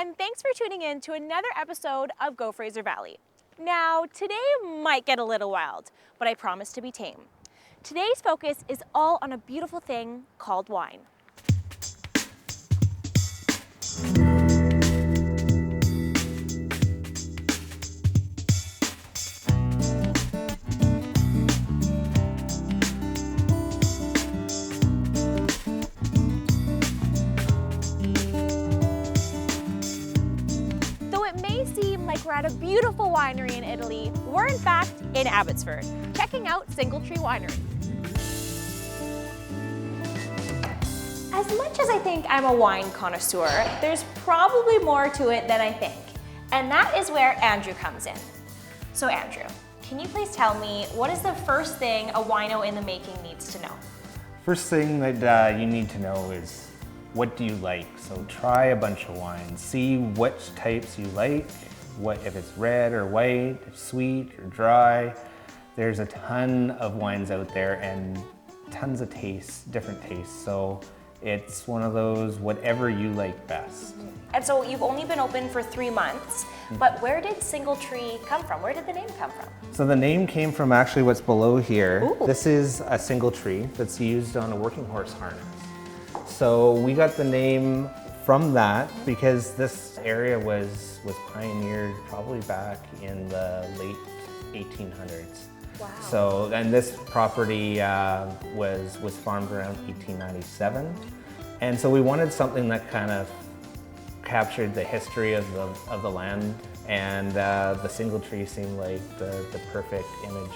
and thanks for tuning in to another episode of Go Fraser Valley. Now, today might get a little wild, but I promise to be tame. Today's focus is all on a beautiful thing called wine. We're at a beautiful winery in Italy. We're in fact in Abbotsford, checking out Singletree Winery. As much as I think I'm a wine connoisseur, there's probably more to it than I think. And that is where Andrew comes in. So Andrew, can you please tell me what is the first thing a wino in the making needs to know? First thing that you need to know is what do you like? So try a bunch of wines, see which types you like. What if it's red or white, sweet or dry. There's a ton of wines out there and tons of tastes, different tastes. So it's one of those whatever you like best. And so you've only been open for 3 months, but where did Singletree come from? Where did the name come from? So the name came from actually what's below here. Ooh. This is a single tree that's used on a working horse harness. So we got the name from that because this area was pioneered probably back in the late 1800s. Wow. So, and this property was farmed around 1897. And so we wanted something that kind of captured the history of the land, and the single tree seemed like the perfect image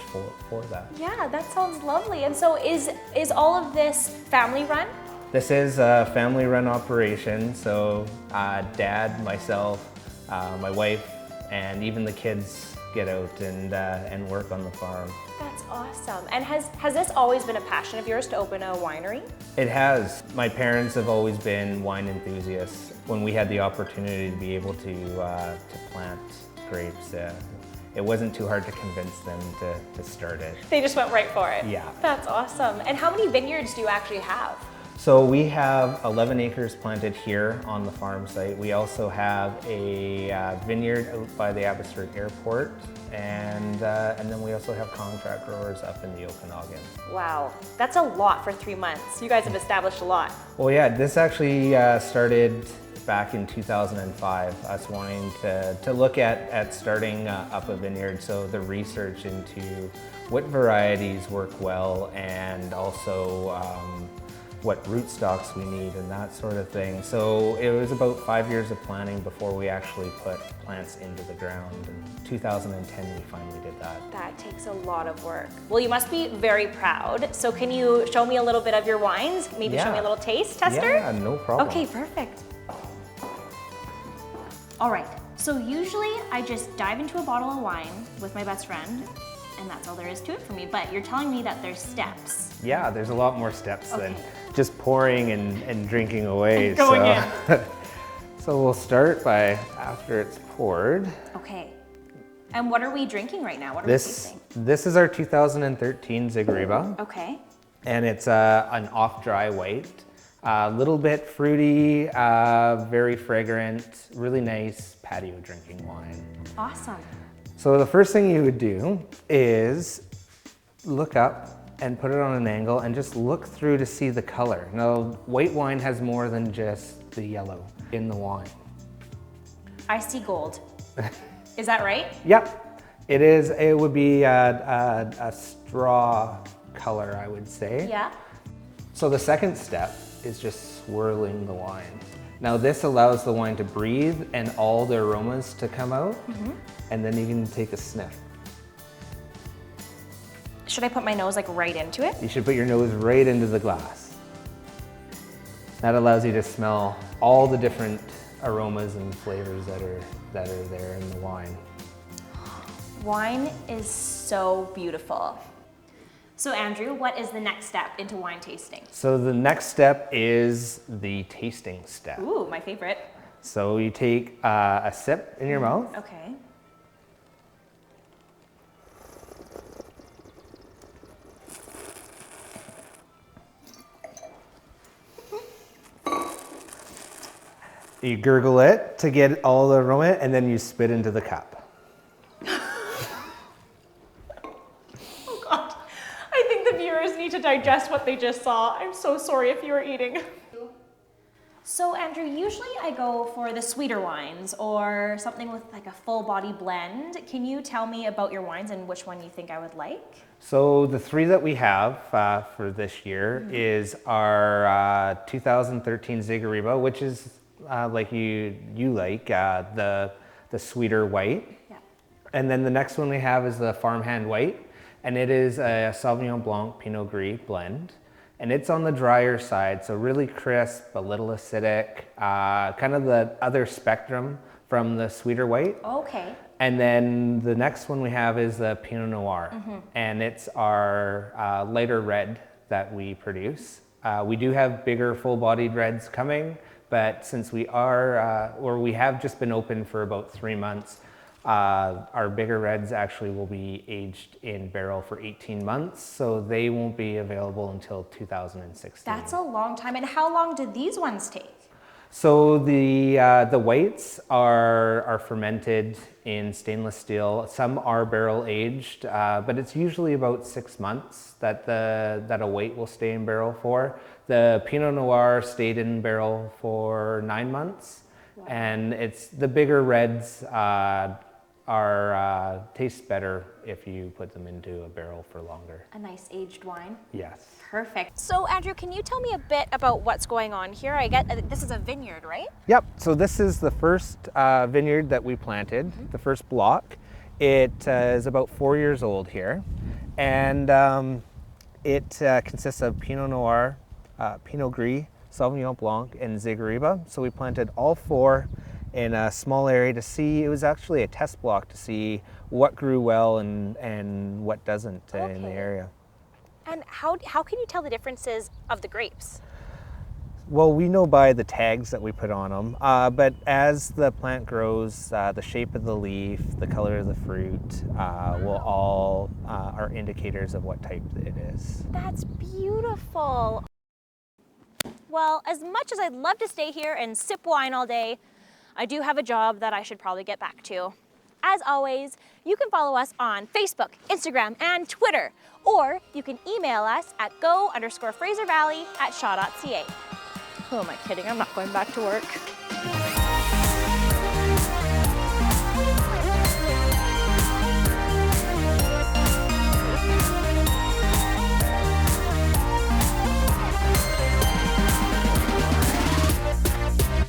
for that. Yeah, that sounds lovely. And so is all of this family run? This is a family-run operation, so Dad, myself, my wife, and even the kids get out and work on the farm. That's awesome. And has this always been a passion of yours to open a winery? It has. My parents have always been wine enthusiasts. When we had the opportunity to be able to plant grapes, it wasn't too hard to convince them to start it. They just went right for it? Yeah. That's awesome. And how many vineyards do you actually have? So we have 11 acres planted here on the farm site. We also have a vineyard out by the Abbotsford Airport, and then we also have contract growers up in the Okanagan. Wow, that's a lot for 3 months. You guys have established a lot. Well, yeah, this actually started back in 2005, us wanting to look at starting up a vineyard. So the research into what varieties work well, and also what rootstocks we need and that sort of thing. So it was about 5 years of planning before we actually put plants into the ground. In 2010, we finally did that. That takes a lot of work. Well, you must be very proud. So can you show me a little bit of your wines? Maybe show me a little taste tester? Yeah, no problem. Okay, perfect. All right, so usually I just dive into a bottle of wine with my best friend, and that's all there is to it for me, but you're telling me that there's steps. Yeah, there's a lot more steps than just pouring and drinking away. And going in. So we'll start by after it's poured. Okay. And what are we drinking right now? What are we tasting? This is our 2013 Zigarriba. Okay. And it's an off-dry white. A little bit fruity, very fragrant, really nice patio drinking wine. Awesome. So the first thing you would do is look up and put it on an angle and just look through to see the color. Now, white wine has more than just the yellow in the wine. I see gold. Is that right? Yep, it is. It would be a straw color, I would say. Yeah. So the second step is just swirling the wine. Now this allows the wine to breathe and all the aromas to come out, and then you can take a sniff. Should I put my nose like right into it? You should put your nose right into the glass. That allows you to smell all the different aromas and flavors that are there in the wine. Wine is so beautiful. So Andrew, what is the next step into wine tasting? So the next step is the tasting step. Ooh, my favorite. So you take a sip in your mouth. Okay. You gurgle it to get all the aroma, and then you spit into the cup. Oh God, I think the viewers need to digest what they just saw. I'm so sorry if you were eating. So Andrew, usually I go for the sweeter wines or something with like a full body blend. Can you tell me about your wines and which one you think I would like? So the three that we have for this year is our 2013 Zigariba, which is like you like, the sweeter white. Yeah. And then the next one we have is the Farmhand White, and it is a Sauvignon Blanc Pinot Gris blend. And it's on the drier side, so really crisp, a little acidic, kind of the other spectrum from the sweeter white. Okay. And then the next one we have is the Pinot Noir, and it's our lighter red that we produce. We do have bigger full-bodied reds coming, but since we are, or we have just been open for about 3 months, our bigger reds actually will be aged in barrel for 18 months, so they won't be available until 2016. That's a long time. And how long did these ones take? So the whites are fermented in stainless steel. Some are barrel aged, but it's usually about 6 months that a white will stay in barrel for. The Pinot Noir stayed in barrel for 9 months, wow. And it's the bigger reds taste better if you put them into a barrel for longer. A nice aged wine. Yes. Perfect. So Andrew, can you tell me a bit about what's going on here? I get this is a vineyard, right? Yep. So this is the first vineyard that we planted, the first block. It is about 4 years old here, and it consists of Pinot Noir, Pinot Gris, Sauvignon Blanc, and Zigariba. So we planted all four in a small area to see. It was actually a test block to see what grew well and what doesn't in the area. And how can you tell the differences of the grapes? Well, we know by the tags that we put on them, but as the plant grows, the shape of the leaf, the color of the fruit, will all are indicators of what type it is. That's beautiful. Well, as much as I'd love to stay here and sip wine all day, I do have a job that I should probably get back to. As always, you can follow us on Facebook, Instagram, and Twitter, or you can email us at go_FraserValley@shaw.ca. Who am I kidding? I'm not going back to work.